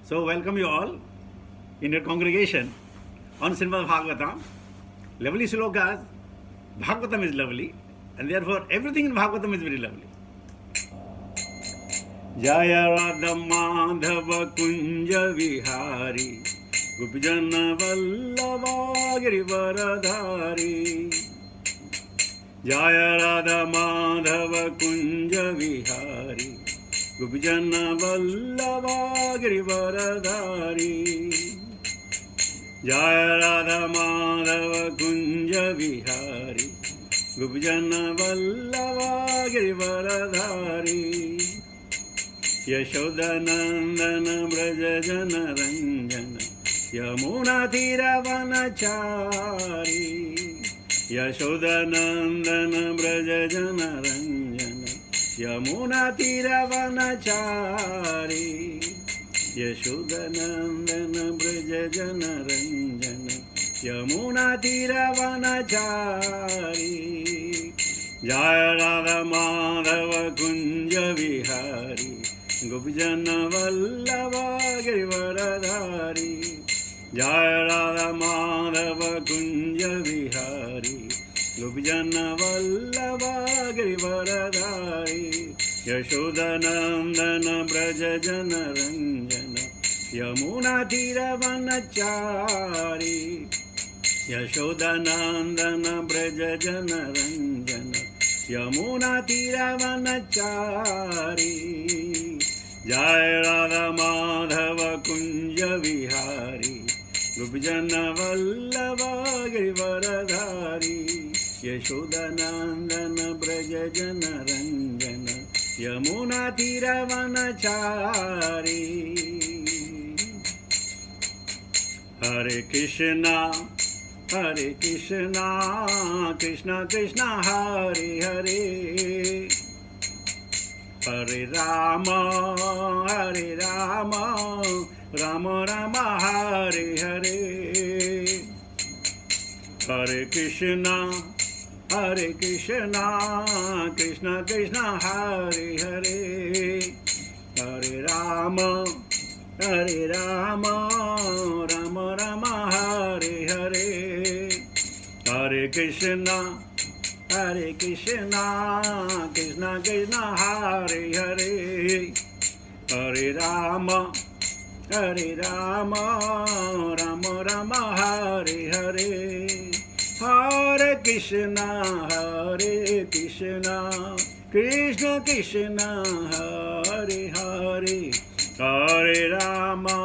So, welcome you all in your congregation on Srimad Bhagavatam. Lovely slokas. Bhagavatam is lovely, and therefore everything in Bhagavatam is very lovely. Jaya Radha Madhava Kunja Vihari Gopijana Vallabha Girivaradhari. Jaya Radha Madhava Kunja Vihari Gopijana Vallabha Girivaradhari. Jaya Radha Madhava Kunja Vihari Gopijana Vallabha Girivaradhari. Yashodanandana Braja Jana Ranjana Yamuna Tiravanachari. Yashodanandana Braja Jana Ranjana Yamuna Tiravanachari. Yashodanandana Braja Jana Ranjana Yamuna Tiravanachari. Jaya Radha Madhava Kunja Vihari Gopijana Vallabha Girivaradhari. Jaya Radha Madhava Kunja Vihari Gopijana Vallabha Girivaradhari. Yashodanandana Braja Jana Ranjana Yamuna Tiravanachari. Yashodanandana Braja Jana Ranjana Yamuna Tiravanachari. Jaya Radha Madhava Kunja Vihari Gopijana Vallabha Girivaradhari. Yashodanandana Braja Jana Ranjana Yamuna Tiravanachari. Hare Krishna Hare Krishna, Krishna Krishna, Hare Hare. Hare Rama, Hare Rama, Rama Rama, Hare Hare. Hare Krishna, Hare Krishna, Krishna Krishna, Hare Hare. Hare Rama, Hare Rama, Rama Rama, Hare Hare. Hare Krishna, Hare Krishna, Krishna Krishna, Hare Hare. Hare Rama, Hare Rama, Rama Rama, Hare Hare. Hare Krishna, Hare Krishna, Krishna Krishna, Hare Hare. Hare Rama,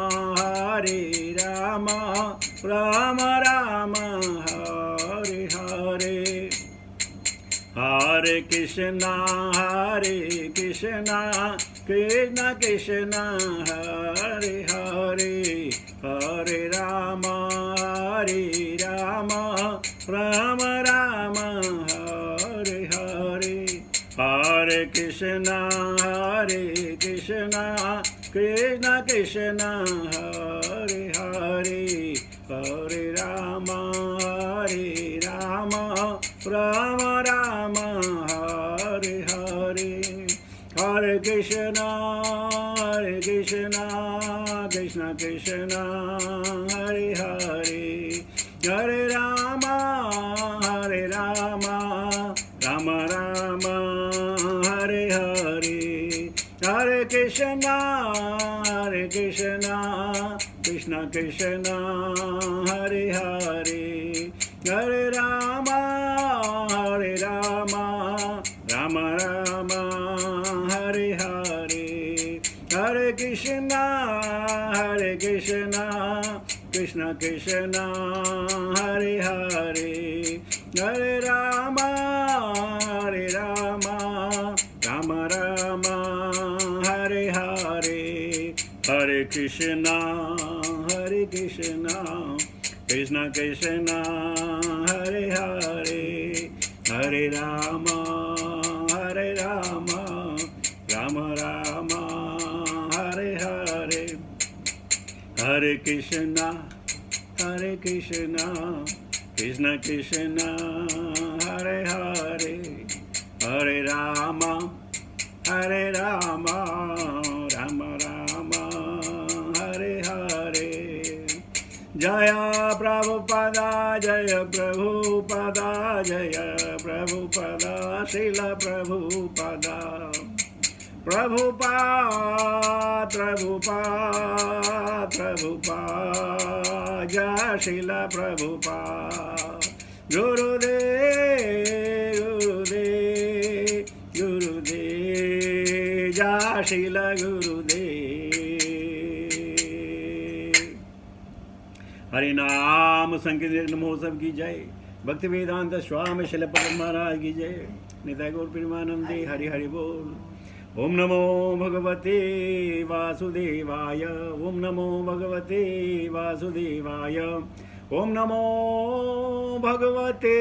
Hare Rama, Rama Rama, Hare Hare. Hare Krishna, Hare Krishna, Krishna Krishna, Hare Hare. Hare Rama, Hare Rama, Rama Rama, Hare Hare. Hare Krishna, Hare Krishna, Krishna Krishna, Hare Hare. Hare Rama, Hare Rama, Rama Rama, Hare Hare. Hare Krishna, Hare Krishna, Krishna Krishna, Hare Hare. Hare Rama, Hare Rama, Rama Rama, Hare Hare. Hare Krishna, Hare Krishna, Krishna Krishna, Hare Hare. Hare Rama, Hare Rama, Rama Rama, Hare Hare. Hare Krishna, Hare Krishna, Krishna Krishna, Hare Hare. Hare Rama, Hare Rama, Rama Rama, Hare Hare. Hare Krishna, Hare Krishna, Krishna Krishna, Hare Hare. Hare Rama, Hare Rama, Rama Rama, Hare Hare. Hare Krishna, Hare Krishna, Krishna Krishna, Hare Hare. Hare Rama, Hare Rama, Rama Rama, Hare जय प्रभुपदा जय प्रभुपदा जय प्रभुपदा श्रील प्रभुपदा प्रभुपाद प्रभुपाद प्रभुपाद जय श्रील प्रभुपाद गुरुदेव गुरुदेव गुरुदेव जय श्रील गुरुदेव। हरि नाम संकीर्तन महोत्सव की जय। भक्ति वेदांत स्वामी शिल प्रभुपाद महाराज की जय। निताय गौर प्रेमानंदे हरि हरि बोल। ओम नमो भगवते वासुदेवाय ओम नमो भगवते वासुदेवाय ओम नमो भगवते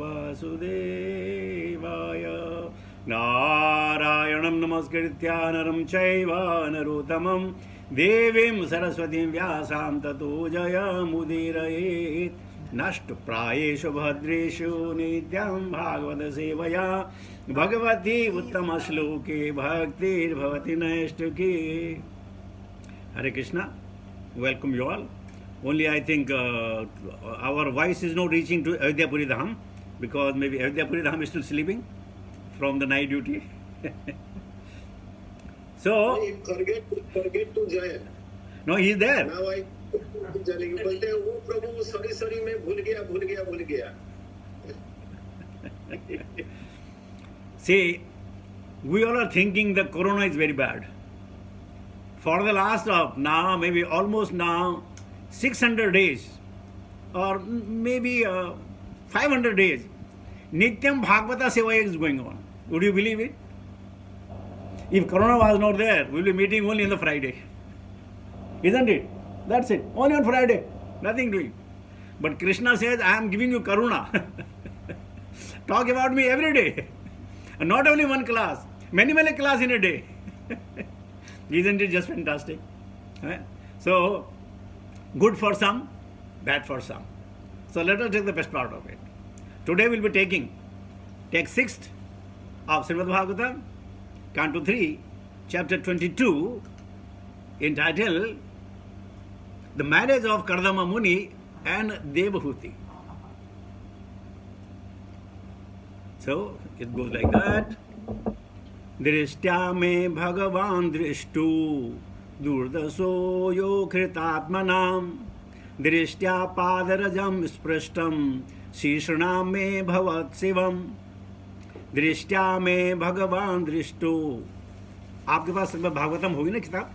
वासुदेवाय। नारायणं नमस्कृत्य नरं चैव नरोत्तमं देवीं सरस्वतीं व्यासां ततो जयमुदीरयेत्। नष्टप्रायेषु भद्रेषु नित्यं भागवत सेवया भगवती उत्तम श्लोके भक्तिर्भवति नैष्ठिकी। Hare Krishna, welcome you all. Only I think our voice is not reaching to Ayodhya Puri Dham because maybe Ayodhya Puri Dham is still sleeping from the night duty. So forget to Jaya. No, he is there. Now I बोलते हैं वो प्रभु sorry मैं भूल गया। See, we all are thinking the corona is very bad. For the last now, maybe almost now 600 days or maybe 500 days, Nityam Bhagavata Seva is going on. Would you believe it? If corona was not there, we will be meeting only on the Friday. Isn't it? That's it. Only on Friday. Nothing doing. But Krishna says, I am giving you karuna. Talk about me every day. And not only one class, many class in a day. Isn't it just fantastic? So, good for some, bad for some. So let us take the best part of it. Today we'll be taking text 6th of Srimad Bhagavatam, Canto 3, Chapter 22, entitled The Marriage of Kardama Muni and Devahuti. So it goes like that. Drishtya me Bhagavan drishtu durdaso yo kritatmanam drishtya padarajam sprashtam shishranam me bhavat sivam दृष्टया में भगवान दृष्टो। आपके पास भागवतम होगी ना किताब,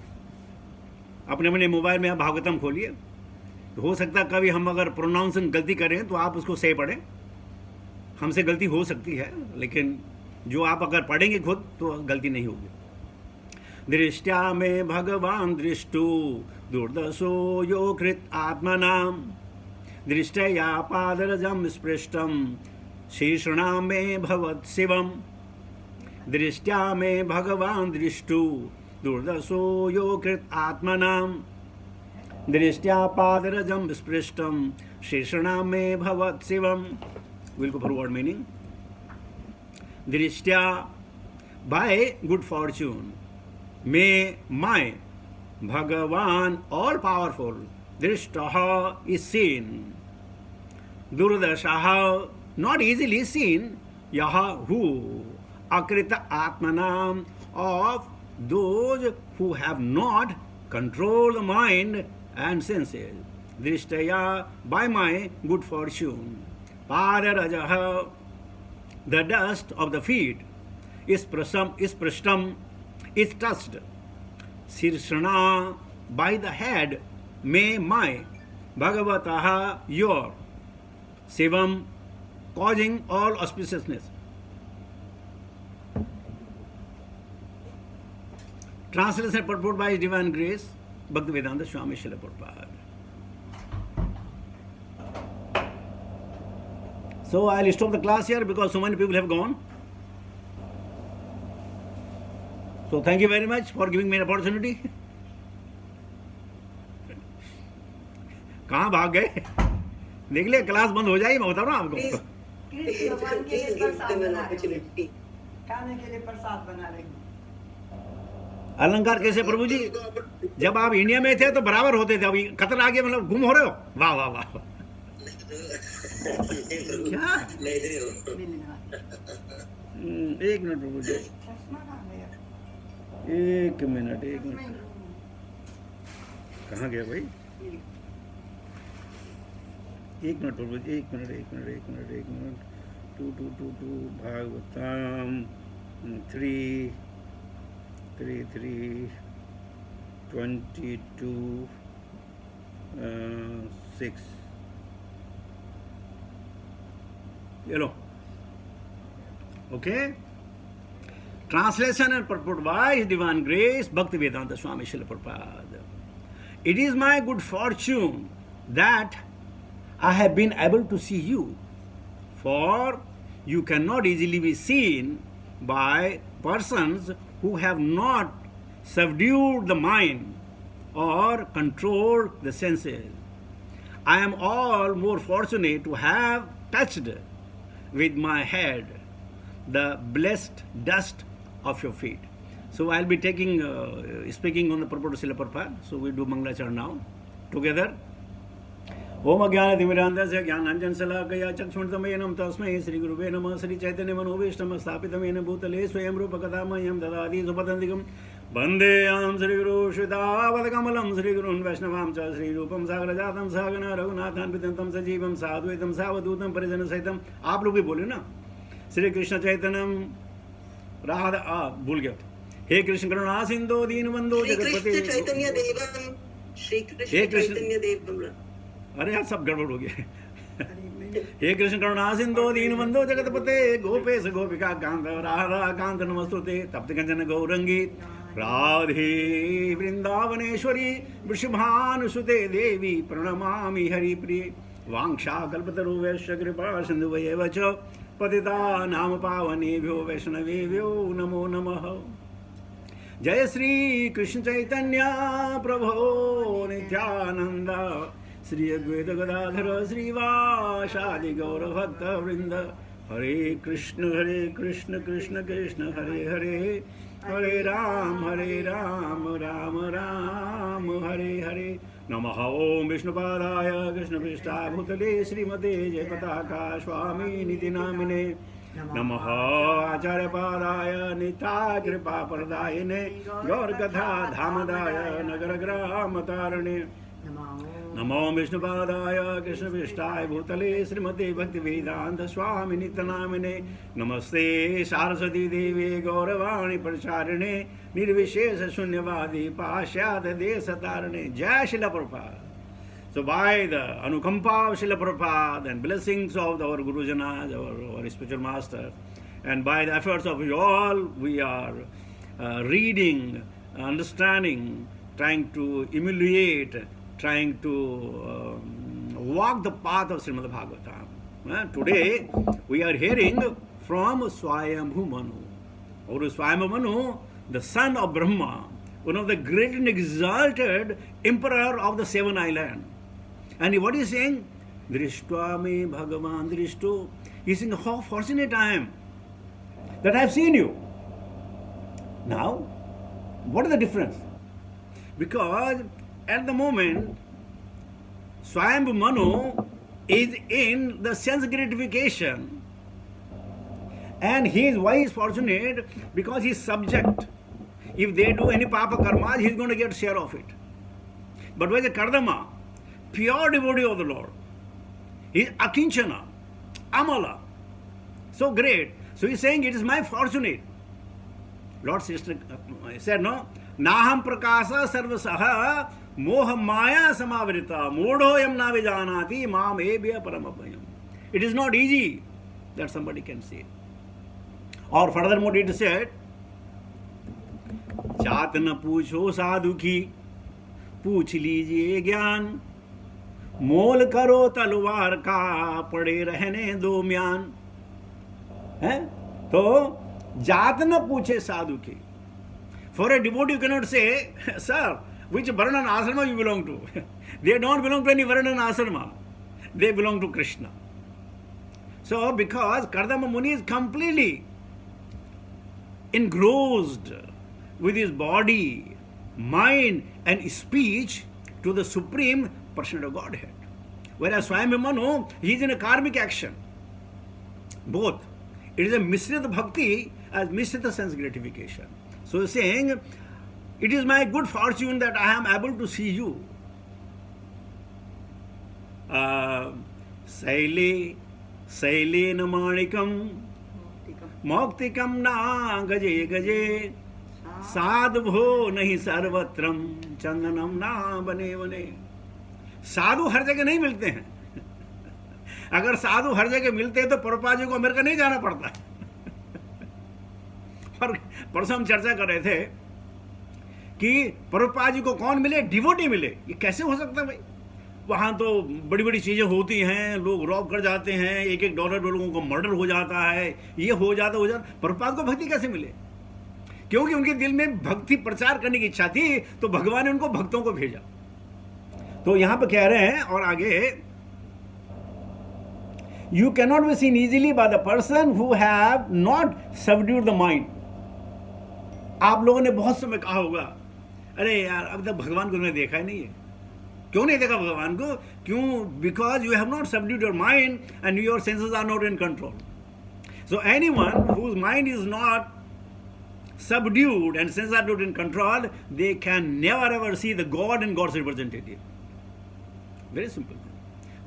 अपने अपने मोबाइल में आप भागवतम खोलिए। हो सकता है कभी हम अगर प्रोनाउंसिंग गलती करें तो आप उसको सही पढ़ें, हमसे गलती हो सकती है, लेकिन जो आप अगर पढ़ेंगे खुद तो गलती नहीं होगी। दृष्टया में भगवान दृष्टो दुर्दशो यो कृत आत्मनाम दृष्टया पादरजम स्पृष्टम शीर्षणाम में भवत शिवम। दृष्टया में भगवान दृष्टु दुर्दशो यो कृत आत्मनाम दृष्टया पादरजम स्पृष्टम शीर्षणाम में भवत शिवम। Will go forward meaning. दृष्टया बाय गुड फॉर्च्यून में माय भगवान ऑल पावरफुल दृष्टः इज सीन दुर्दशः not easily seen, yaha who akrita atmanam of those who have not controlled the mind and senses. Drishtaya by my good fortune. Pararajaha the dust of the feet is prashtam is touched. Sirshana by the head may my Bhagavataha your Sivam causing all auspiciousness. Translation and purport by His Divine Grace, Bhaktivedanta Swami Srila Prabhupada. So I'll stop the class here because so many people have gone. So thank you very much for giving me an opportunity. कहाँ भाग गए? देख लिया class बंद हो जाएगी, मैं बता रहा हूँ आपको। भगवान के लिए प्रसाद बना रही, खाने के लिए प्रसाद बना रही। अलंकार कैसे प्रभु जी? जब आप इंडिया में थे तो बराबर होते थे, अभी कतर आ गए मतलब गुम हो रहे हो। वाह वाह वाह, क्या? एक मिनट प्रभु जी, चश्मा कहाँ गया? एक मिनट, एक मिनट, कहाँ गया भाई? एक मिनट प्रभु जी, एक मिनट, एक मिनट, एक मिनट, एक minute. 2 Bhagavatam 3:22, 6. Hello. Okay. Translation and purport by His Divine Grace, Bhaktivedanta Swami Srila Prabhupada. It is my good fortune that I have been able to see you, for you cannot easily be seen by persons who have not subdued the mind or controlled the senses. I am all more fortunate to have touched with my head the blessed dust of your feet. So I'll be taking, speaking on the purport of Srila Prabhupada. So we do Mangalacharana now, together. ओम अज्ञानतिमिरान्धस्य ज्ञानाञ्जनशलाकया चक्षुषुर्मिलितं तस्मै श्रीगुरुवे नमः। श्रीचैतन्यमनोभीष्टं स्थापितं भूतले स्वयं रूपकथा मह्यं ददाति सुपदन्तिकं वन्देऽहं श्रीगुरू श्रीतावदकमलं श्रीगुरून् वैष्णवां च श्रीरूपं सागरजातं सहगणा रघुनाथान्वितं सजीवं साद्वैतं सावधूतं परिजनसहितं। आप लोग भी बोले ना, श्री कृष्ण चैतन्यम राधा भूल गया। हे कृष्ण करुणा सिंधु दीनबंधो जगतपते, श्री कृष्ण चैतन्य देवम। अरे यार सब गड़बड़ हो गया। हे कृष्ण करुणा सिंधु दीनबंधो जगतपते गोपेश गोपिका कांत राधा कांत नमस्तुते तप्त कंचन गौरंगी राधे वृंदावनेश्वरी वृषभानुसुते देवी प्रणमामि हरिप्रिये। वाञ्छाकल्पतरुभ्यश्च कृपा सिन्धुभ्येव च पतितानां पावनेभ्यो वैष्णवेभ्यो नमो नमः। जय श्री कृष्ण चैतन्य प्रभो नित्यानंद, श्री अद्वैत गदाधर श्रीवासादि गौर भक्त वृंद। हरे कृष्ण कृष्ण कृष्ण हरे हरे, हरे राम राम राम हरे हरे। नमः ओम विष्णुपादाय कृष्णपृष्ठाय भूतले श्रीमते जयपताका स्वामी निति नामिने। नमः आचार्यपादाय निताय कृपाप्रदायिने गौरकथा धामदाय नगरग्रामतारिणे। नमो विष्णुपादाय कृष्णपृष्ठाय भूतले श्रीमते भक्तिवेदांत स्वामी नित्यनामिने। नमस्ते सारस्वती देवी गौरवाणी प्रचारिणे निर्विशेष शून्यवादी पाश्चात्य देश तारिणे। जय Srila Prabhupada. So by the anukampa of Srila Prabhupada and blessings of our Gurujanas, our spiritual master, and by the efforts of you all, we are reading, understanding, trying to emulate, trying to walk the path of Srimad Bhagavatam. Today we are hearing from Swayambhu Manu. Or Swayambhu Manu, the son of Brahma, one of the great and exalted emperor of the seven islands. And what is saying? Drishtva me Bhagavan Drishto. He is saying, how fortunate I am that I have seen you. Now, what is the difference? Because at the moment, Swayambhu Manu is in the sense gratification. And why he is fortunate? Because he is subject. If they do any papa karma, he is going to get share of it. But where is Kardama? Pure devotee of the Lord. He is akinchana, amala. So great. So he is saying, it is my fortunate. Lord Sister said, no? Naham prakasa sarvasaha moha maya samavrita modhoyam na vijanati mam ebhya paramapayam. It is not easy that somebody can say. Or furthermore it is said, जात न पूछो साधु की पूछ लीजिए ज्ञान, मोल करो तलवार का पड़े रहने दो म्यान। है तो जात न पूछे साधु की। For a devotee you cannot say, sir, which varna and asrama you belong to? They don't belong to any varna and asrama. They belong to Krishna. So because Kardama Muni is completely engrossed with his body, mind and speech to the Supreme Personality of Godhead. Whereas Swayam Manu, he is in a karmic action. Both. It is a Misrita Bhakti as Misrita sense gratification. So he is saying, it is my good fortune that I am able to see you. Saile Namanikam Moktikam na gaje gaje साधु नहीं सर्वत्रम चंदनम ना बने बने. साधु हर जगह नहीं मिलते हैं. अगर साधु हर जगह मिलते हैं तो प्रभुपाद जी को अमेरिका नहीं जाना पड़ता. और परसों हम चर्चा कर रहे थे कि प्रभुपाद जी को कौन मिले? डिवोटी मिले. ये कैसे हो सकता है भाई? वहाँ तो बड़ी बड़ी चीज़ें होती हैं, लोग रॉब कर जाते हैं, $1 लोगों को मर्डर हो जाता है, ये हो जाता. प्रभुपाद को भक्ति कैसे मिले? क्योंकि उनके दिल में भक्ति प्रचार करने की इच्छा थी, तो भगवान ने उनको भक्तों को भेजा. तो यहां पर कह रहे हैं और आगे, you cannot be seen easily by the person who have not subdued the mind. आप लोगों ने बहुत समय कहा होगा, अरे यार अब तक भगवान को मैंने देखा ही नहीं है. क्यों नहीं देखा भगवान को? क्यों? Because you have not subdued your mind and your senses are not in control. So anyone whose mind is not subdued and senses are not in control, they can never ever see the God and God's representative. Very simple.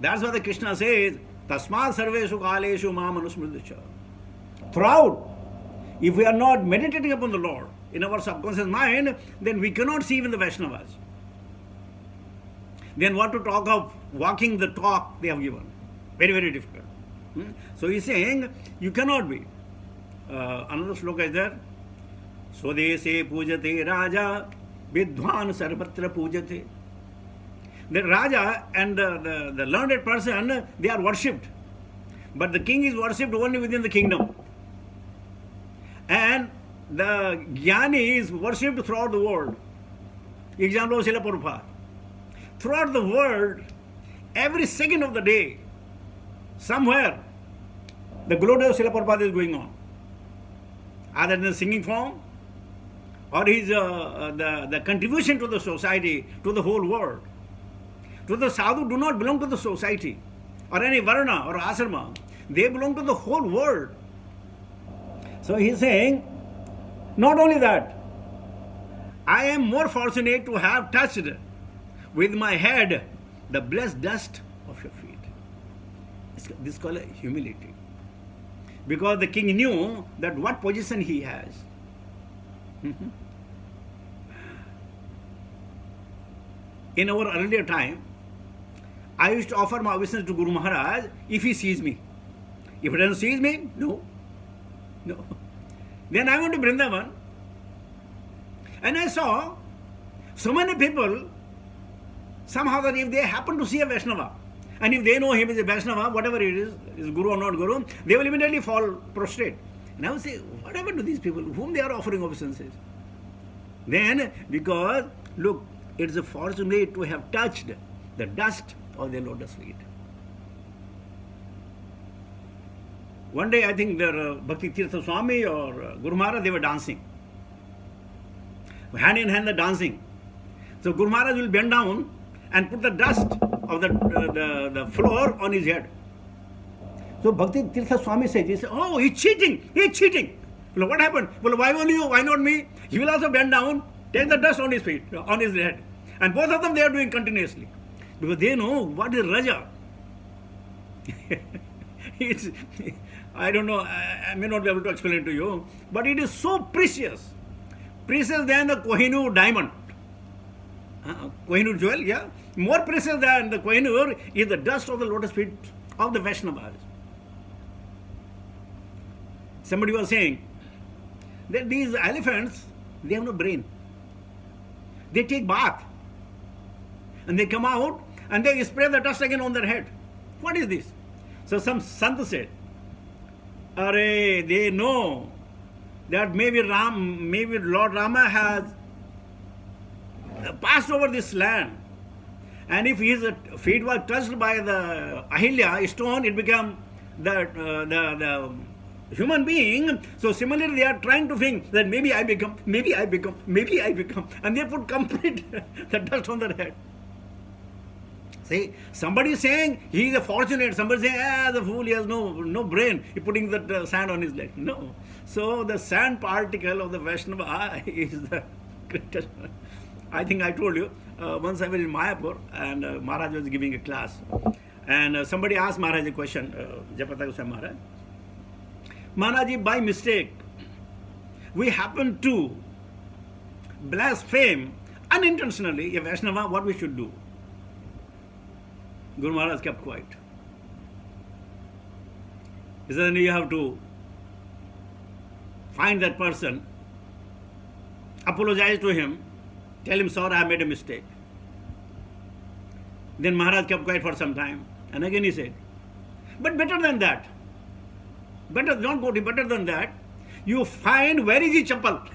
That's why the Krishna says, Tasmat sarveshu kaleshu ma manusmridusha. Throughout, if we are not meditating upon the Lord in our subconscious mind, then we cannot see even the Vaishnavas. Then what to talk of walking the talk they have given? Very, very difficult. So he is saying, you cannot be. Another sloka is there. स्वदेशे पूजते राजा विद्वान सर्वत्र पूजते. The Raja and the learned person, they are worshipped. But the king is worshipped only within the kingdom. And the Jnani is worshipped throughout the world. Example of Srila Prabhupada. Throughout the world, every second of the day, somewhere, the glory of Srila Prabhupada is going on. Either in the singing form, or his the contribution to the society, to the whole world. To the sadhu do not belong to the society or any varna or asrama. They belong to the whole world. So he is saying, not only that, I am more fortunate to have touched with my head the blessed dust of your feet. This is called humility. Because the king knew that what position he has. In our earlier time, I used to offer my obeisance to Guru Maharaj if he sees me. If he doesn't see me, no. Then I went to Vrindavan and I saw so many people, somehow that if they happen to see a Vaishnava, and if they know him as a Vaishnava, whatever it is Guru or not Guru, they will immediately fall prostrate. And I would say, what happened to these people whom they are offering obeisances? Then, because, look, it is a fortunate to have touched the dust of their lotus feet. One day, I think their Bhakti Tirtha Swami or Guru Maharaj, they were dancing. Hand in hand, they're dancing. So Guru Maharaj will bend down and put the dust of the floor on his head. So Bhakti Tirtha Swami says, oh, he's cheating. Well, what happened? Well, why only you? Why not me? He will also bend down, take the dust on his feet, on his head. And both of them they are doing continuously. Because they know what is Raja. I don't know, I may not be able to explain it to you, but it is so precious. Precious than the Kohinoor diamond. Kohinoor jewel, yeah. More precious than the Kohinoor is the dust of the lotus feet of the Vaishnavas. Somebody was saying that these elephants, they have no brain. They take bath and they come out and they spray the dust again on their head. What is this? So some Sant said, Are, they know that maybe Lord Rama has passed over this land, and if his feet were touched by the Ahilya stone, it became the human being. So similarly, they are trying to think that maybe I become, maybe I become, maybe I become, and they put complete the dust on their head. See, somebody is saying he is a fortunate, somebody saying, the fool, he has no brain, he putting that sand on his leg. No. So the sand particle of the Vaishnava is the greatest. I think I told you, once I was in Mayapur and Maharaj was giving a class, and somebody asked Maharaj a question, Japata Goswami Maharaj. Maharaj, by mistake, we happen to blaspheme unintentionally a Vaishnava, what we should do? Guru Maharaj kept quiet. He said, you have to find that person, apologize to him, tell him, sorry, I made a mistake. Then Maharaj kept quiet for some time. And again he said, but better than that, better than that, you find where is the chappal.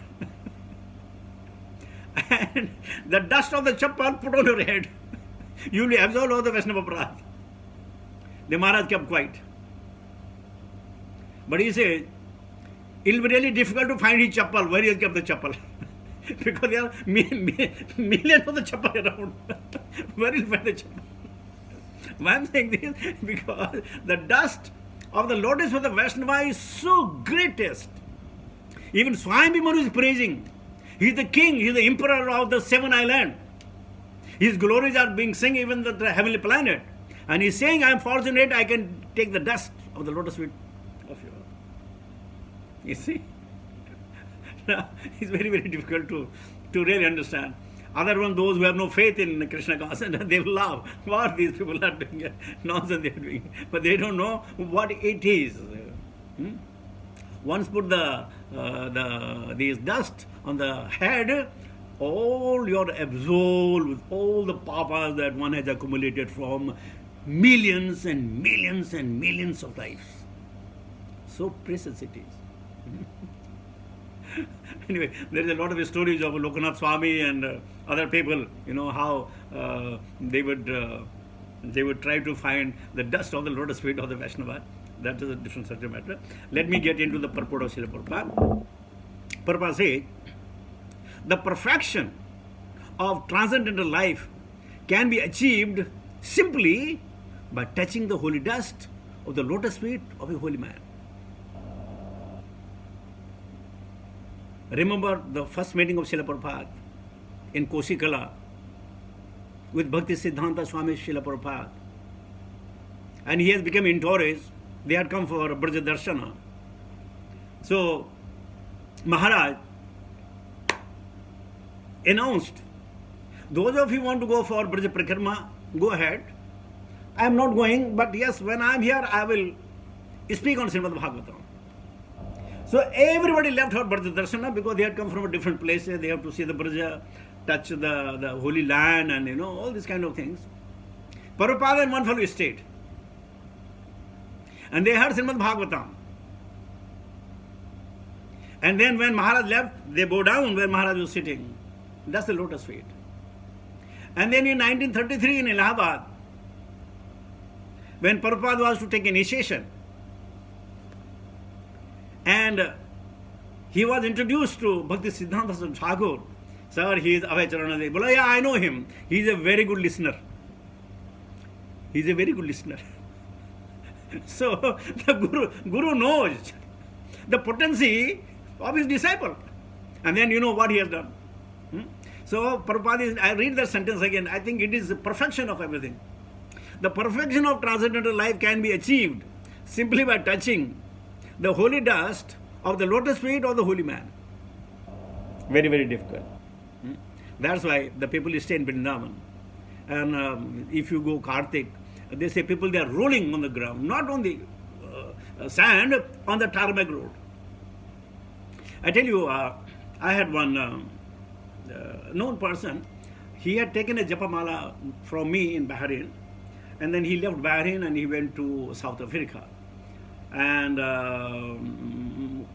And the dust of the chappal put on your head. You will absolve all the Vaishnava Aparadh. The Maharaj kept quiet. But he said, it will be really difficult to find his chappal, where he has kept the chappal. Because there are millions of the chappal around. Where will he find the chappal? Why I am saying this? Because the dust of the lotus for the Vaishnava is so greatest. Even Swami Manu is praising. He is the king, he is the emperor of the 7 islands. His glories are being sung even the heavenly planet. And he's saying, I am fortunate, I can take the dust of the lotus feet of you. You see? Now, it's very, very difficult to really understand. Other ones, those who have no faith in Krishna consciousness, they will laugh. What these people are doing, nonsense they are doing. But they don't know what it is. Once put this dust on the head, all you're absolved with all the papas that one has accumulated from millions and millions and millions of lives. So precious it is. Anyway, there is a lot of stories of Lokanath Swami and other people, how they would try to find the dust of the lotus feet of the Vaishnava. That is a different subject matter. Let me get into the purport of Srila Prabhupada. Prabhupada says, the perfection of transcendental life can be achieved simply by touching the holy dust of the lotus feet of a holy man. Remember the first meeting of Srila Prabhupada in Koshikala with Bhakti Siddhanta Swami Srila Prabhupada. And he has become in Torres. They had come for Braja Darshana. So Maharaj announced, those of you who want to go for Braja Prakarma, go ahead. I am not going, but yes, when I am here, I will speak on Srimad Bhagavatam. So everybody left for Braja Darshana because they had come from different places. They have to see the Braja, touch the holy land, and all these kind of things. Prabhupada and one fellow stayed. And they heard Srimad Bhagavatam. And then when Maharaj left, they bow down where Maharaj was sitting. That's the lotus feet. And then in 1933 in Allahabad, when Prabhupada was to take initiation, and he was introduced to Bhakti Siddhanta Thakur. Sir, he is Abhay Charanadev. Bola, yeah, I know him. He is a very good listener. He is a very good listener. So the Guru knows the potency of his disciple. And then you know what he has done. So Prabhupada I read that sentence again. I think it is the perfection of everything. The perfection of transcendental life can be achieved simply by touching the holy dust of the lotus feet of the holy man. Very, very difficult. That's why the people stay in Vrindavan. And if you go Kartik, they say people, they are rolling on the ground, not on the sand, on the tarmac road. I tell you, I had one known person. He had taken a Japamala from me in Bahrain, and then he left Bahrain and he went to South Africa. And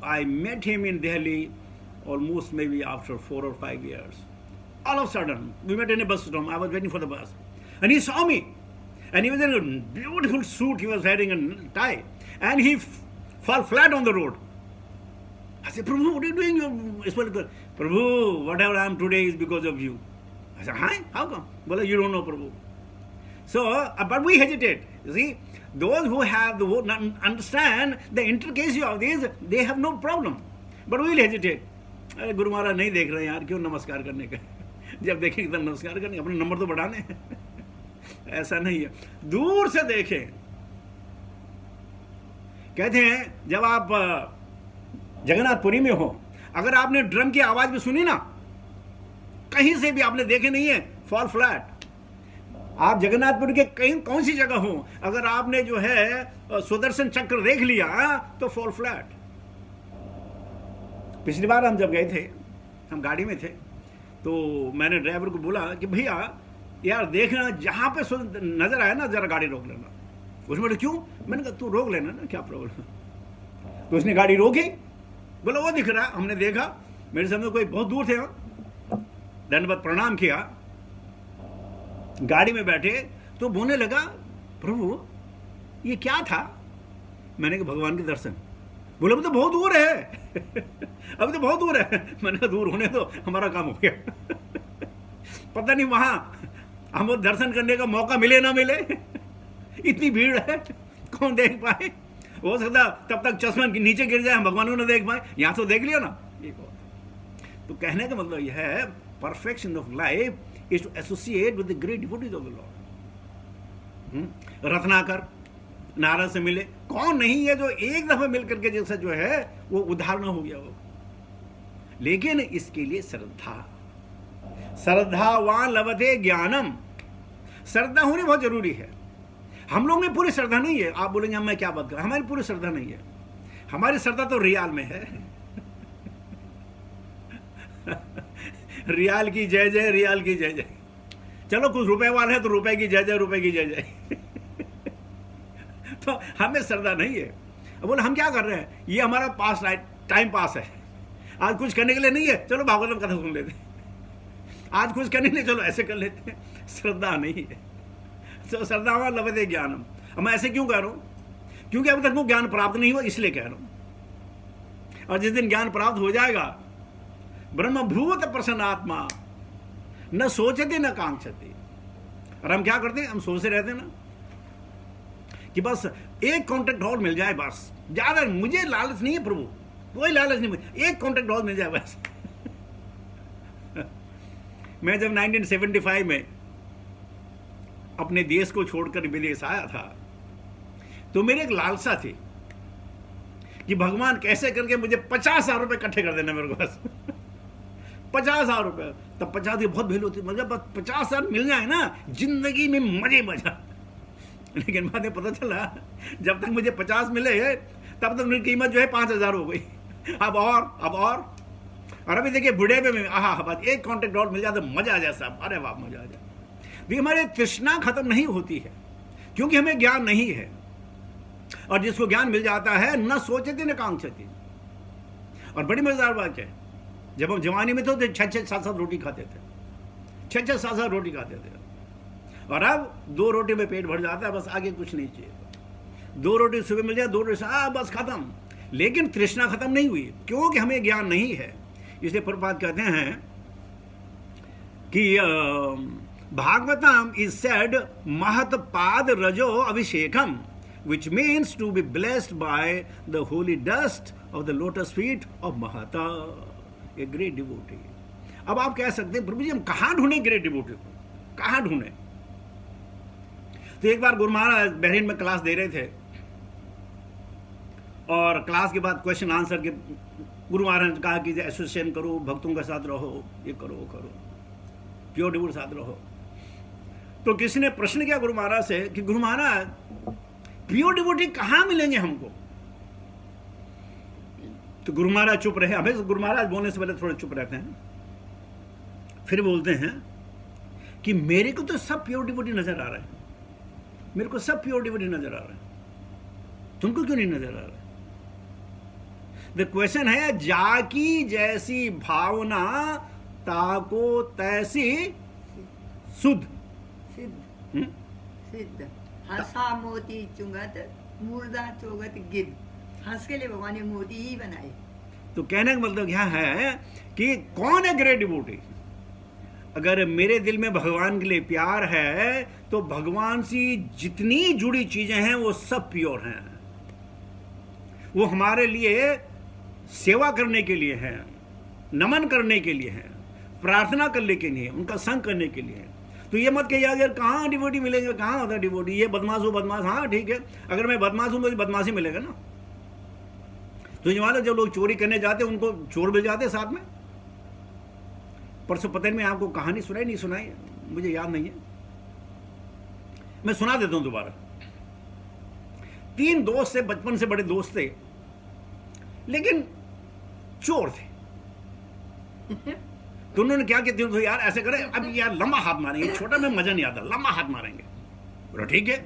I met him in Delhi almost maybe after 4 or 5 years. All of a sudden, we met in a bus stop. I was waiting for the bus. And he saw me. And he was in a beautiful suit. He was wearing a tie. And he fall flat on the road. I said, Prabhu, what are you doing? Prabhu, whatever I am today is because of you. I said, hi, how come? Well, you don't know, Prabhu. So, but we hesitate. You see, those who understand the intricacy of this, they have no problem. But we will hesitate. अरे गुरु महाराज नहीं देख रहे यार, क्यों नमस्कार करने का? जब देखेंगे तब नमस्कार करने, अपने नंबर तो बढ़ाने. ऐसा नहीं है, दूर से देखें. कहते हैं जब आप जगन्नाथपुरी में हो, अगर आपने ड्रम की आवाज भी सुनी ना, कहीं से भी आपने देखे नहीं है, फॉल फ्लैट. आप जगन्नाथपुर के कहीं कौन सी जगह हो, अगर आपने जो है सुदर्शन चक्र देख लिया तो फॉल फ्लैट. पिछली बार हम जब गए थे, हम गाड़ी में थे, तो मैंने ड्राइवर को बोला कि भैया यार देखना, जहां पे नजर आया ना जरा गाड़ी रोक लेना. उसने बोला क्यों? मैंने कहा तू रोक लेना ना, क्या प्रॉब्लम. तो उसने गाड़ी रोकी, बोला वो दिख रहा है. हमने देखा, मेरे सामने कोई बहुत दूर थे, दंडवत प्रणाम किया, गाड़ी में बैठे तो बोलने लगा, प्रभु ये क्या था? मैंने कहा भगवान के दर्शन. बोले अभी तो बहुत दूर है. अभी तो बहुत दूर है. मैंने कहा दूर होने दो, हमारा काम हो गया. पता नहीं वहां हमको दर्शन करने का मौका मिले ना मिले. इतनी भीड़ है, कौन देख पाए. हो सकता तब तक चश्मा नीचे गिर जाए, हम भगवान को ना देख पाए. यहां तो देख लिया ना. तो कहने का मतलब यह है, perfection of life is to associate with the great devotees of the Lord. Ratnakar Narad से मिले, कौन नहीं है जो एक दफा मिल करके जैसा जो है वो उदाहरण हो गया हो. लेकिन इसके लिए श्रद्धा, श्रद्धावान लभते ज्ञानम. श्रद्धा होनी बहुत जरूरी है. हम लोग में पूरी श्रद्धा नहीं है. आप बोलेंगे मैं क्या बात कर, हमारी पूरी श्रद्धा नहीं है. हमारी श्रद्धा तो रियाल में है. रियाल की जय जय, रियाल की जय जय. चलो कुछ रुपए वाले हैं तो रुपए की जय जय, रुपए की जय जय. तो हमें श्रद्धा नहीं है. अब बोले हम क्या कर रहे हैं, ये हमारा पास टाइम पास है. आज कुछ करने के लिए नहीं है, चलो भागवतम कथा सुन लेते हैं. आज कुछ करने के लिए चलो ऐसे कर लेते हैं. श्रद्धा नहीं है. तो श्रद्धा लभते ज्ञानम. अब मैं ऐसे क्यों कह रहा हूं? क्योंकि अभी तक वो ज्ञान प्राप्त नहीं हुआ, इसलिए कह रहा हूं. और जिस दिन ज्ञान प्राप्त हो जाएगा, ब्रह्मभूत प्रसन्नात्मा न सोचते न कांक्षते. और हम क्या करते हैं, हम सोचते रहते हैं ना कि बस एक कॉन्ट्रैक्ट हॉल मिल जाए, बस. ज्यादा मुझे लालच नहीं है प्रभु, कोई लालच नहीं, मुझे एक कॉन्ट्रैक्ट हॉल मिल जाए बस. मैं जब 1975 में अपने देश को छोड़कर विदेश आया था, तो मेरी एक लालसा थी कि भगवान कैसे करके मुझे 50,000 रुपए इकट्ठे कर देना मेरे को बस. 50,000 रुपए. तब 50 की बहुत वैल्यू थी. मतलब बस 50,000 मिल जाए ना, जिंदगी में मजे मजा. लेकिन बाद में पता चला, जब तक मुझे 50 मिले तब तक उनकी कीमत जो है 5,000 हो गई. अब और अभी देखिए बुढ़े में बस एक कॉन्ट्रैक्ट और मिल जाए तो मजा आ जाए साहब. अरे वाह, मजा आ जाए. देखिए हमारी तृष्णा खत्म नहीं होती है, क्योंकि हमें ज्ञान नहीं है. और जिसको ज्ञान मिल जाता है, न सोचते न कांक्षते. और बड़ी मजेदार बात है, जब हम जवानी में थे तो 6-7 रोटी खाते थे. 6-7 रोटी खाते थे. और अब 2 रोटी में पेट भर जाता है, बस आगे कुछ नहीं चाहिए. 2 रोटी सुबह मिल जाए, 2 रोटी बस खत्म. लेकिन तृष्णा खत्म नहीं हुई, क्योंकि हमें ज्ञान नहीं है. इसलिए प्रभुपाद कहते हैं कि भागवतम इज सेड महत पाद रजो अभिषेकम, which means to be blessed by the holy dust of the lotus feet of Mahata, a great devotee. अब आप कह सकते हैं प्रभु जी हम कहाँ ढूंढे ग्रेट डिवोटी को, कहाँ ढूंढे? तो एक बार गुरु महाराज बहरीन में क्लास दे रहे थे, और क्लास के बाद क्वेश्चन आंसर के गुरु महाराज ने कहा कि एसोसिएशन करो, भक्तों के साथ रहो, ये करो वो करो, प्योर डिवोटी साथ रहो. तो किसी ने प्रश्न किया गुरु महाराज से कि गुरु महाराज प्योर डिवोटी कहां मिलेंगे हमको? तो गुरु महाराज चुप रहे. हमें गुरु महाराज बोलने से पहले थोड़े चुप रहते हैं, फिर बोलते हैं कि मेरे को तो सब प्योर डिवोटी नजर आ रहे हैं, मेरे को सब प्योर डिवोटी नजर आ रहे हैं, तुमको क्यों नहीं नजर आ रहा? द क्वेश्चन है, जाकी जैसी भावना ताको तैसी सुध. सिद्ध हसा मोती चुंगत मुर्दा चोगत गिद्ध. हंस के लिए भगवान ने मोदी ही बनाए। तो कहने का मतलब क्या है कि कौन है ग्रेट डिवोटी? अगर मेरे दिल में भगवान के लिए प्यार है तो भगवान से जितनी जुड़ी चीजें हैं वो सब प्योर हैं। वो हमारे लिए सेवा करने के लिए है, नमन करने के लिए है, प्रार्थना करने के लिए, उनका संग करने के लिए है। तो ये मत कहिए यार कहाँ डिवोटी मिलेंगे, कहाँ होता है डिवोटी, ये बदमाश हो बदमाश। हाँ ठीक है, अगर मैं बदमाश हूं तो बदमाशी मिलेगा ना। तो ये मान लो जब लोग चोरी करने जाते उनको चोर मिल जाते साथ में। परसों पता नहीं मैं आपको कहानी सुनाई नहीं सुनाई, मुझे याद नहीं है, मैं सुना देता हूं दोबारा। 3 दोस्त थे, बचपन से बड़े दोस्त थे, लेकिन चोर थे। तो उन्होंने क्या किया, तो यार ऐसे करें, अब यार लंबा हाथ मारेंगे, छोटा में मजा नहीं आता, लंबा हाथ मारेंगे। बोला ठीक है।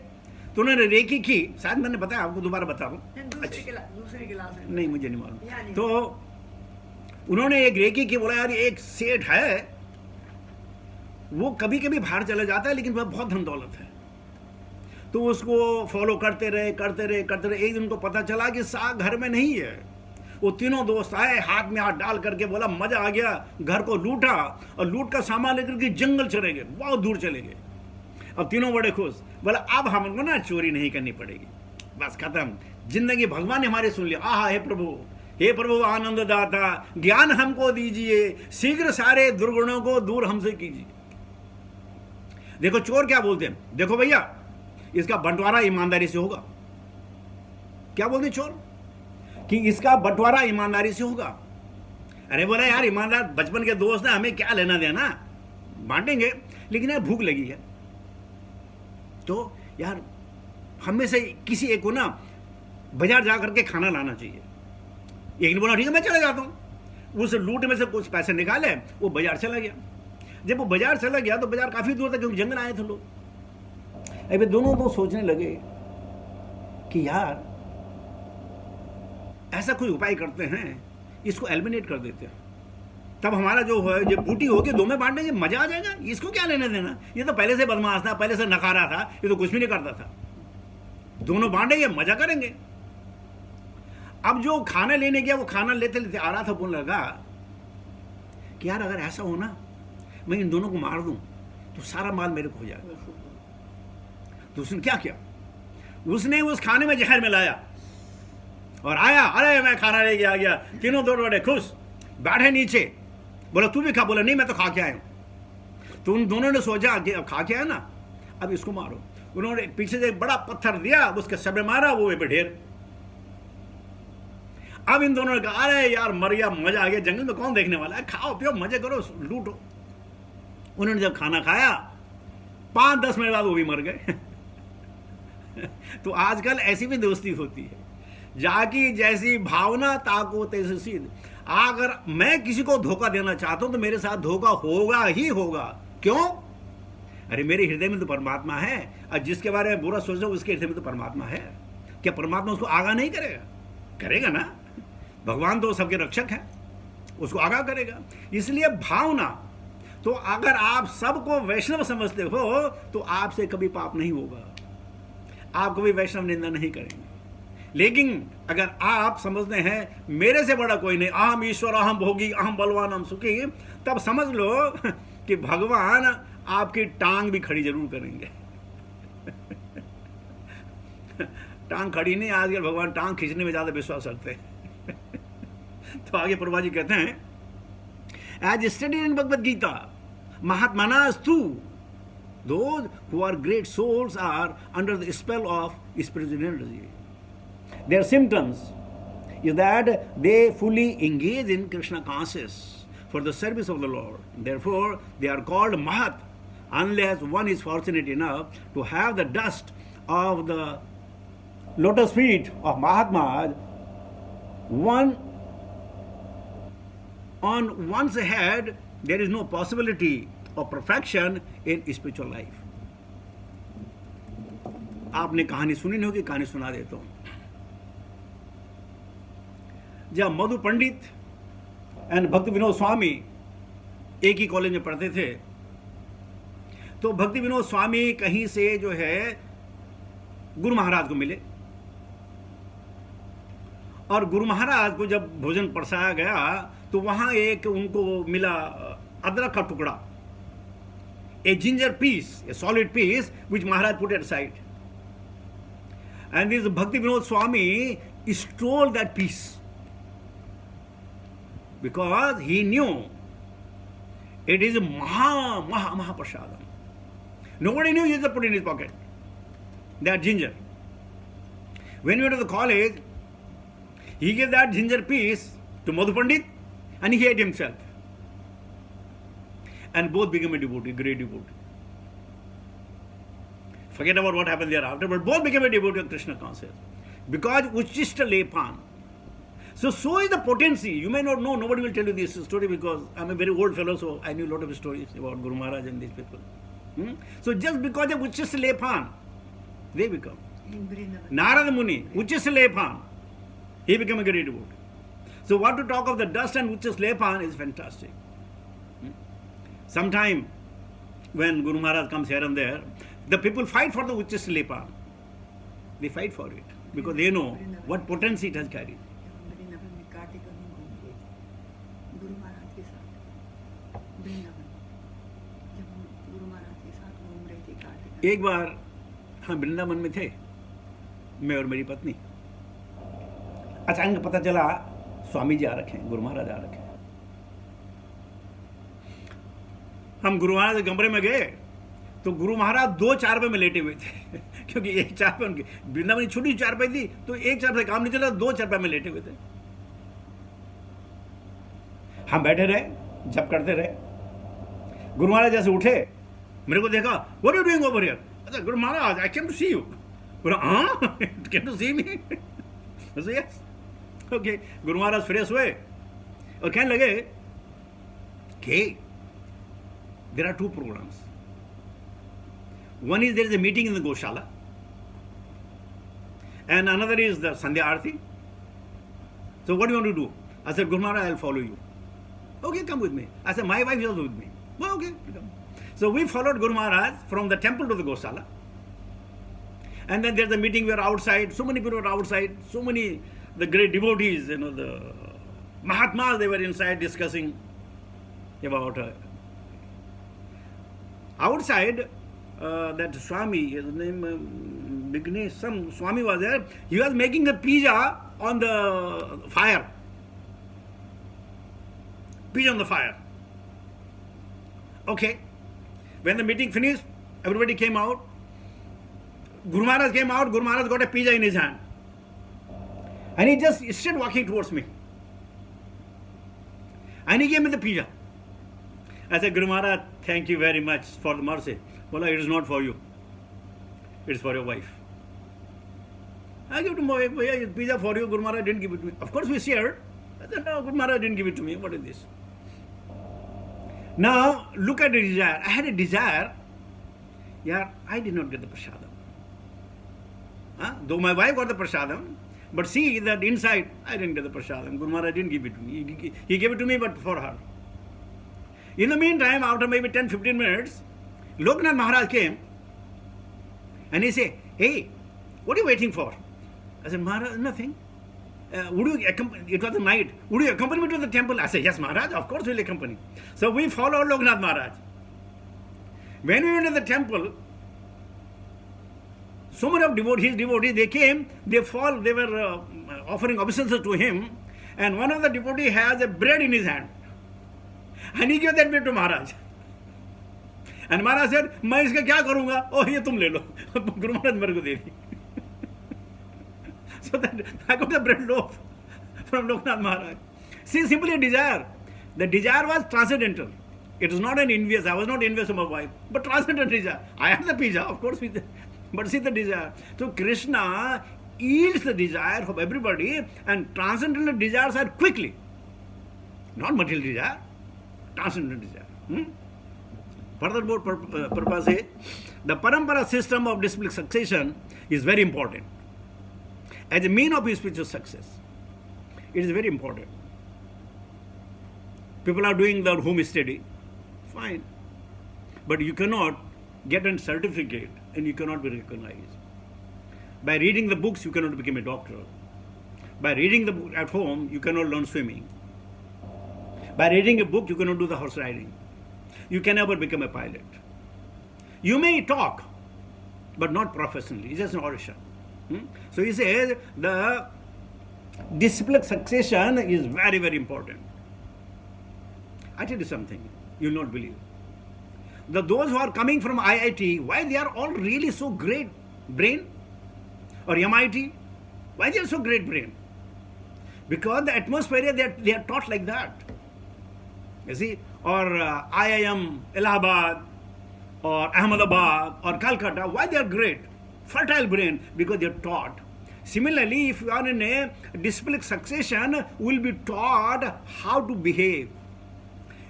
तो उन्होंने रेकी की, शायद मैंने बताया आपको, दोबारा बता रहा हूं। दूसरी क्लास में नहीं मुझे नहीं मालूम। तो उन्होंने एक रेकी की, बोला यार एक सेठ है, वो कभी कभी बाहर चला जाता है लेकिन वह बहुत धन दौलत है। तो उसको फॉलो करते रहे। एक दिन उनको पता चला कि साग घर में नहीं है। वो तीनों दोस्त आए, हाथ में हाथ डाल करके, बोला मजा आ गया, घर को लूटा और लूट का सामान लेकर के जंगल चले गए, बहुत दूर चले गए। अब तीनों बड़े खुश, बोला अब हमको ना चोरी नहीं करनी पड़ेगी, बस खत्म, जिंदगी भगवान ने हमारी सुन लिया। आहा हे प्रभु आनंद दाता, ज्ञान हमको दीजिए, शीघ्र सारे दुर्गुणों को दूर हमसे कीजिए। देखो चोर क्या बोलते हैं, देखो भैया इसका बंटवारा ईमानदारी से होगा। क्या बोलते चोर कि इसका बंटवारा ईमानदारी से होगा। अरे बोला यार ईमानदार बचपन के दोस्त हैं, हमें क्या लेना देना, बांटेंगे, लेकिन यार भूख लगी है तो यार हमें से किसी एक को ना बाजार जा करके खाना लाना चाहिए। एक ने बोला ठीक है मैं चला जाता हूँ। उस लूट में से कुछ पैसे निकाले, वो बाजार चला गया। जब वो बाजार चला गया तो बाजार काफी दूर था क्योंकि जंगल आए थे लोग। अभी दोनों तो सोचने लगे कि यार ऐसा कोई उपाय करते हैं, इसको एलिमिनेट कर देते हैं, तब हमारा जो है ये बूटी होगी दो में बांटेंगे, मजा आ जाएगा, इसको क्या लेने देना, ये तो पहले से बदमाश था, पहले से नकारा था, ये तो कुछ भी नहीं करता था, दोनों बांटेंगे मजा करेंगे। अब जो खाना लेने गया वो खाना लेते लेते आ रहा था, बोलने लगा कि यार अगर ऐसा हो ना मैं इन दोनों को मार दूं तो सारा माल मेरे को हो जाएगा। तो उसने क्या किया, उसने उस खाने में जहर मिलाया और आया, अरे मैं खाना लेके आ गया। तीनों दो बड़े खुश, बैठे नीचे, बोला तू भी खा, बोला नहीं मैं तो खा के आया हूं। तो उन दोनों ने सोचा कि अब खा के आया ना, अब इसको मारो। उन्होंने पीछे से एक बड़ा पत्थर दिया, उसके सब में मारा, वो पे ढेर। अब इन दोनों ने कहा अरे यार मर गया, मजा आ गया, जंगल में कौन देखने वाला है, खाओ पियो मजे करो लूटो। उन्होंने जब खाना खाया 5-10 मिनट बाद वो भी मर गए। तो आजकल ऐसी भी दोस्ती होती है, जाकी जैसी भावना ताको तैसी सीध। अगर मैं किसी को धोखा देना चाहता हूं तो मेरे साथ धोखा होगा ही होगा। क्यों? अरे मेरे हृदय में तो परमात्मा है, और जिसके बारे में बुरा सोच रहा हूं उसके हृदय में तो परमात्मा है। क्या परमात्मा उसको आगाह नहीं करेगा? करेगा ना, भगवान तो सबके रक्षक है, उसको आगाह करेगा। इसलिए भावना, तो अगर आप सबको वैष्णव समझते हो तो आपसे कभी पाप नहीं होगा, आप कभी वैष्णव निंदा नहीं करेंगे। लेकिन अगर आप समझते हैं मेरे से बड़ा कोई नहीं, अहम ईश्वर, अहम भोगी, अहम बलवान, अहम सुखी, तब समझ लो कि भगवान आपकी टांग भी खड़ी जरूर करेंगे। टांग खड़ी नहीं, आजकल भगवान टांग खींचने में ज्यादा विश्वास रखते हैं। तो आगे प्रभा जी कहते हैं, as studied in Bhagavad Gita, महात्मानास्तु those who are great souls are under the spell of spiritual energy. Their symptoms is that they fully engage in Krishna consciousness for the service of the Lord. Therefore, they are called Mahat, unless one is fortunate enough to have the dust of the lotus feet of Mahatmas on one's head. There is no possibility of perfection in spiritual life. आपने कहानी सुनी नहीं होगी, कहानी सुना देता हूं। जब मधु पंडित एंड भक्ति विनोद स्वामी एक ही कॉलेज में पढ़ते थे, तो भक्ति विनोद स्वामी कहीं से जो है गुरु महाराज को मिले और गुरु महाराज को जब भोजन परसाया गया तो वहां एक उनको मिला अदरक का टुकड़ा, a ginger piece, a solid piece, which Maharaj put aside. And this Bhakti Vinod Swami stole that piece because he knew it is Maha Prasadam. Nobody knew he used to put in his pocket that ginger. When he went to the college, he gave that ginger piece to Madhu Pandit and he ate himself. And both became a devotee, great devotee. Forget about what happened thereafter, but both became a devotee of Krishna consciousness. Because Uchishta Lepan. So is the potency. You may not know, nobody will tell you this story because I'm a very old fellow, so I knew a lot of stories about Guru Maharaj and these people. So just because of Uchishta Lepan, they become. In Vrindavan. Narada Muni, Uchishta Lepan, he became a great devotee. So what to talk of the dust and Uchishta Lepan is fantastic. Sometime when Guru Maharaj comes here and there, the people fight for the Uchishta Lepan. They fight for it because they know what potency it has carried. Vrindavan में कार्तिक में घूम गए थे गुरु महाराज के साथ वृंदावन, जब हम गुरु महाराज के साथ घूम रहे थे कार्तिक। एक बार हम वृंदावन में थे, मैं और मेरी पत्नी। अचानक पता चला स्वामी जी आ रखे हैं, गुरु महाराज आ रखे हैं। हम गुरु महाराज के कमरे में गए तो गुरु महाराज 2 चारपाई में लेटे हुए थे क्योंकि एक चारपाई उनकी वृंदावन की छोटी चारपाई थी, तो एक चारपाई काम नहीं चला, 2 चारपाई में लेटे हुए थे। हम बैठे रहे, जप करते रहे। गुरु महाराज जैसे उठे, मेरे को देखा, what are you doing over here? अच्छा गुरु महाराज, आई केम टू सी यू। बोला हाँ, came to see me? Yes. Okay, Guru Maharaj fresh हुए और कहने लगे कि there are 2 programs. One is there is a meeting in the Goshala, and another is the Sandhya Arati. So what do you want to do? I said, Guru Maharaj, I'll follow you. Okay, come with me. I said, my wife is also with me. Well, okay, come. So we followed Guru Maharaj from the temple to the Goshala. And then there's a meeting, we are outside, so many people were outside, so many, the great devotees, the Mahatmas, they were inside discussing about outside, that Swami, his name Vignesh, some Swami was there. He was making a pizza on the fire. Pizza on the fire. Okay. When the meeting finished, everybody came out. Guru Maharaj came out. Guru Maharaj got a pizza in his hand. And he just started walking towards me. And he gave me the pizza. I said, Guru Maharaj, thank you very much for the mercy. Well, it is not for you. It is for your wife. I give to my wife, yeah, pizza for you. Guru Maharaj didn't give it to me. Of course, we shared. I said, no, Guru Maharaj didn't give it to me. What is this? Now, look at the desire. I had a desire. Yeah, I did not get the prasadam. Though my wife got the prasadam, but see that inside, I didn't get the prasadam. Guru Maharaj didn't give it to me. He gave it to me, but for her. In the meantime, after maybe 10-15 minutes, Loknath Maharaj came and he said, hey, what are you waiting for? I said, Maharaj, nothing. Would you accompany? It was a night. Would you accompany me to the temple? I said, yes, Maharaj, of course we'll accompany. So we followed Loknath Maharaj. When we went to the temple, so many of devotees, they came, they were offering obeisances to him, and one of the devotees has a bread in his hand. And he gave that bread to Maharaj. And Maharaj said, मैं इसका क्या करूँगा? Oh, ये तुम ले लो. Guru Maharaj मेरे को दे दी. So that I got the bread loaf from Loknath Maharaj. See, simply a desire. The desire was transcendental. It was not an envious. I was not envious of my wife, but transcendental desire. I had the pizza, of course, but see the desire. So Krishna yields the desire of everybody, and transcendental desires are quickly. Not material desire, transcendental desire. Furthermore, purpose is the parampara system of disciplic succession is very important. As a mean of spiritual success, it is very important. People are doing their home study, fine. But you cannot get a certificate and you cannot be recognized. By reading the books, you cannot become a doctor. By reading the book at home, you cannot learn swimming. By reading a book, you cannot do the horse riding. You can never become a pilot. You may talk, but not professionally. It's just an audition. So he says the disciplined succession is very, very important. I tell you something, you will not believe. Those who are coming from IIT, why they are all really so great brain? Or MIT, why they are so great brain? Because the atmosphere, they are taught like that. You see, or IIM, Allahabad, or Ahmedabad, or Calcutta, why they are great? Fertile brain, because they are taught. Similarly, if you are in a disciplined succession, will be taught how to behave.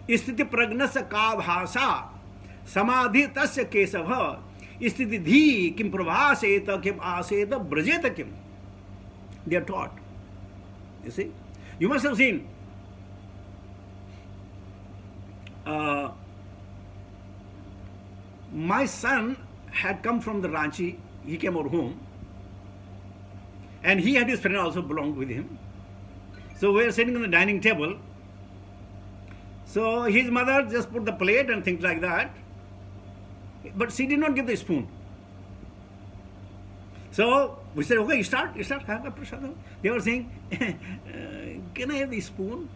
स्थिति प्रज्ञस्य का भाषा समाधि तस्य केशव स्थिति धी किम प्रभासेत किम आसेत ब्रजेत किम. They are taught. You see, you must have seen my son had come from the Ranchi. He came over home, and he had his friend also belonged with him. So we were sitting on the dining table. So his mother just put the plate and things like that, but she did not give the spoon. So we said, okay, you start, have a prasadam. They were saying, can I have the spoon?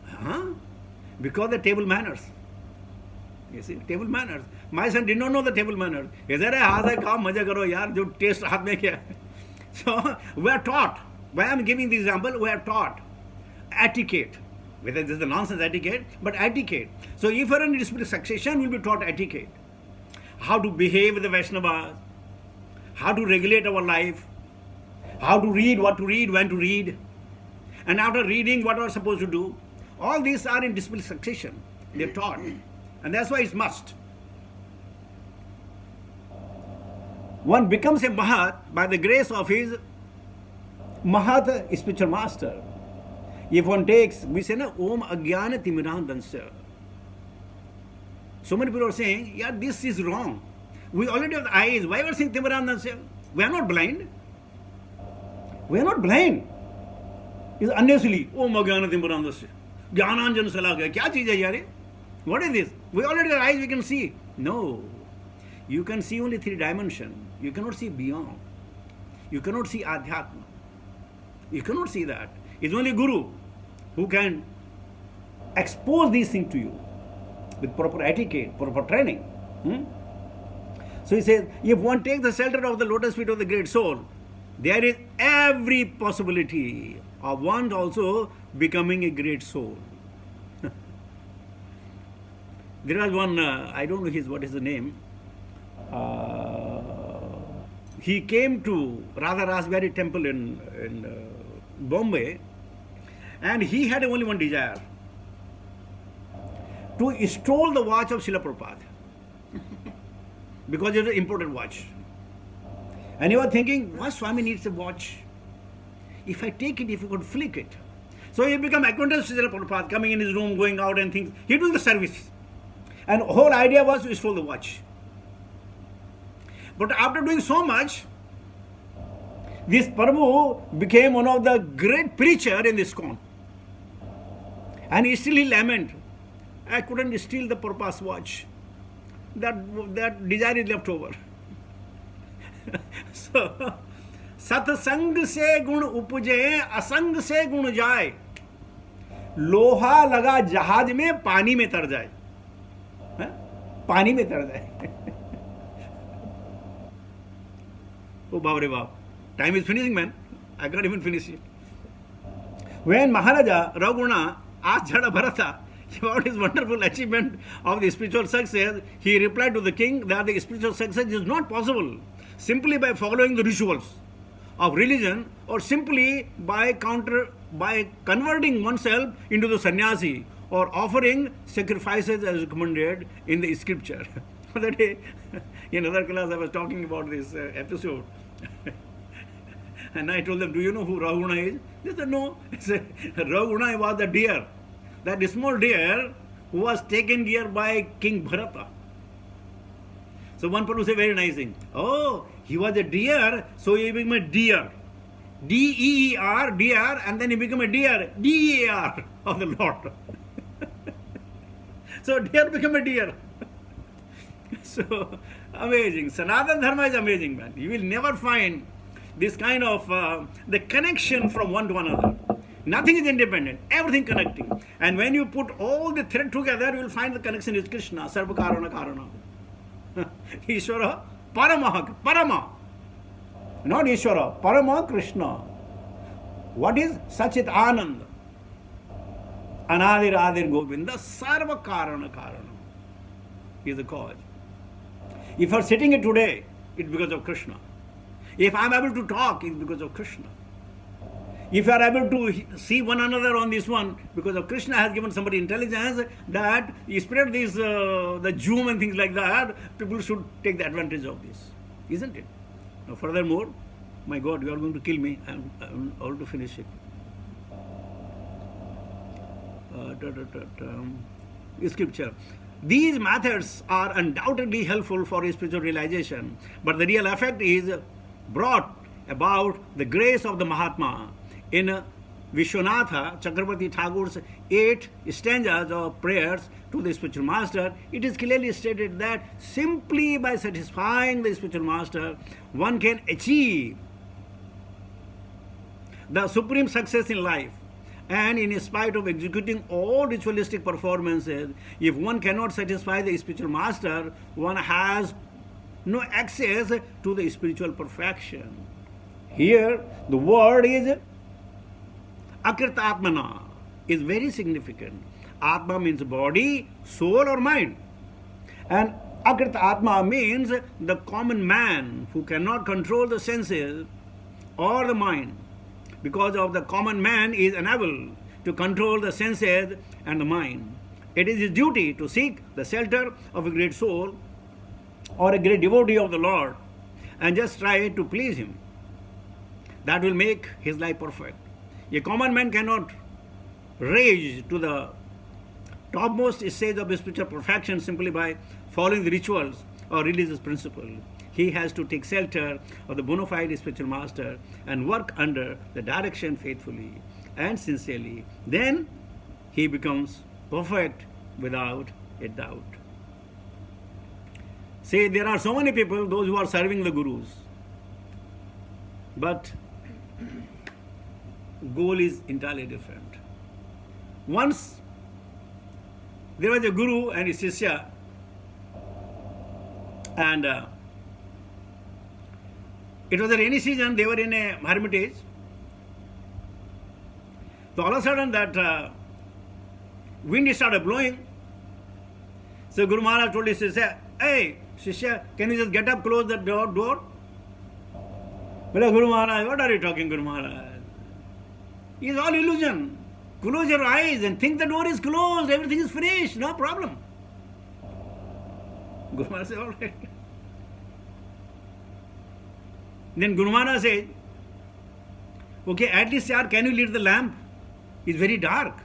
Huh? Because the table manners. You see, table manners. My son did not know the table manners. He said, हाथ है खाओ मजा करो यार जो taste हाथ में क्या. So we are taught. Why I am giving the example? We are taught etiquette. Whether this is a nonsense etiquette, but etiquette. So if you are in disciplined succession, we will be taught etiquette. How to behave with the Vaishnavas, how to regulate our life, how to read, what to read, when to read, and after reading, what we are supposed to do. All these are in disciplined succession. They are taught. And that's why it's must. One becomes a Mahat by the grace of his Mahat spiritual master. If one takes, we say, Om Agyana Timirandansya. So many people are saying, yeah, this is wrong. We already have the eyes. Why are we saying Timirandansya? We are not blind. We are not blind. It's unnecessarily, Om Agyana Timirandansya. Jnananjana Salagya. Kya cheez hai yaar? What is this? We already have eyes, we can see. No. You can see only 3 dimensions. You cannot see beyond. You cannot see Adhyatma. You cannot see that. It's only Guru who can expose these things to you with proper etiquette, proper training. So he says, if one takes the shelter of the lotus feet of the great soul, there is every possibility of one also becoming a great soul. There was one, I don't know what is the name. He came to Radha Rasbari temple in Bombay, and he had only one desire, to stole the watch of Srila Prabhupada because it was an imported watch. And he was thinking, why Swami needs a watch? If I take it, if I could flick it. So he became acquainted with Srila Prabhupada, coming in his room, going out and things. He doing the service. And whole idea was to steal the watch. But after doing so much, this Prabhu became one of the great preacher in this ISKCON. And still he lament, I couldn't steal the Prabhupada's watch. That desire is left over. So, सत्संग से गुण उपजे असंग से गुण जाए, लोहा लगा जहाज में पानी में तर जाए. पानी में तर जाए. Oh, Bab re Bab. Time is finishing, man. I can't even finish it. When Maharaja Raghuna asked Jada Bharata about his wonderful achievement of the spiritual success, he replied to the king that the spiritual success is not possible simply by following the rituals of religion or simply by converting oneself into the sannyasi or offering sacrifices as recommended in the scripture. That day, in another class, I was talking about this episode. And I told them, do you know who Raghuna is? They said, no. I said, Raghuna was the deer. That small deer who was taken here by King Bharata. So one person said very nice thing. Oh, he was a deer, so he became a deer. D-E-E-R, dear, and then you become a deer, D-E-A-R of the Lord. So deer become a deer. So amazing. Sanatana Dharma is amazing, man. You will never find this kind of the connection from one to another. Nothing is independent, everything connecting. And when you put all the thread together, you will find the connection is Krishna, Sarva Karana Karana. Ishvara, Paramaha, Parama. Not Ishvara, Parama Krishna. What is Sachit Anand? Anadir Adir Govinda, Sarva Karana Karana is the cause. If you are sitting here today, it's because of Krishna. If I am able to talk, it's because of Krishna. If you are able to see one another on this one, because of Krishna has given somebody intelligence that you spread this, the Zoom and things like that, people should take the advantage of this. Isn't it? Now, furthermore, my God, you are going to kill me. I'm all to finish it. Scripture. These methods are undoubtedly helpful for spiritual realization, but the real effect is brought about the grace of the Mahatma. In Vishwanatha Chakravarti Thakur's 8 stanzas of prayers to the spiritual master, it is clearly stated that simply by satisfying the spiritual master, one can achieve the supreme success in life. And in spite of executing all ritualistic performances, if one cannot satisfy the spiritual master, one has no access to the spiritual perfection. Here, the word is Akrita Atmana, is very significant. Atma means body, soul or mind. And Akrita Atma means the common man who cannot control the senses or the mind. Because of the common man is unable to control the senses and the mind. It is his duty to seek the shelter of a great soul or a great devotee of the Lord and just try to please him. That will make his life perfect. A common man cannot reach to the topmost stage of spiritual perfection simply by following the rituals or religious principles. He has to take shelter of the bona fide spiritual master and work under the direction faithfully and sincerely. Then he becomes perfect without a doubt. Say, there are so many people, those who are serving the gurus, but goal is entirely different. Once there was a guru and his shishya, and it was a rainy season, they were in a hermitage. So all of a sudden that wind started blowing. So Guru Maharaj told his shishya, "Hey, shishya, can you just get up, close the door?" Well, Guru Maharaj, what are you talking, Guru Maharaj? It's all illusion. Close your eyes and think the door is closed, everything is finished, no problem. Guru Maharaj said, all right. Then Guru Maharaj said, okay, at least yaar, can you lit the lamp? It's very dark.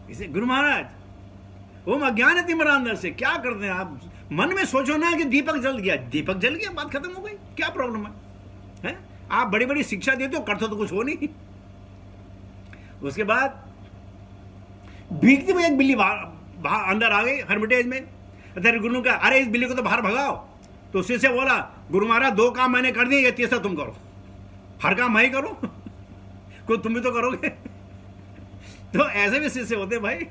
He said, Guru Maharaj, ओम अज्ञान है तुम्हारा अंदर से, क्या करते हैं आप? मन में सोचो ना कि दीपक जल गया, दीपक जल गया, बात खत्म हो गई, क्या प्रॉब्लम है? आप बड़ी बड़ी शिक्षा देते हो, करते तो कुछ हो नहीं। उसके बाद भीगती हुई एक बिल्ली बाहर अंदर आ गई हर्मिटेज में। तेरे गुरु का, अरे इस बिल्ली को तो बाहर भगाओ। तो उसी से बोला, गुरु महाराज 2 काम मैंने कर दिए, ये तीसरा तुम करो। हर काम मैं ही करो, कोई तुम भी तो करोगे। तो ऐसे भी शिष्य होते भाई।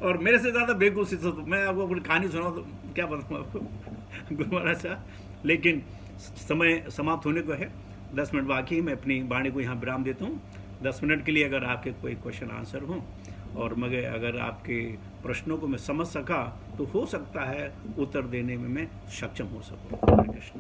और मेरे से ज्यादा बेवकूफ शिष्य तो मैं आपको अपनी कहानी सुनाऊं तो क्या बताऊं आपको गुरु महाराज का। लेकिन समय समाप्त होने को है, 10 मिनट बाकी। मैं अपनी वाणी को यहाँ विराम देता हूँ। 10 मिनट के लिए अगर आपके कोई क्वेश्चन आंसर हो और मगर अगर आपके प्रश्नों को मैं समझ सका तो हो सकता है उत्तर देने में मैं सक्षम हो सकूँ। हरे कृष्ण।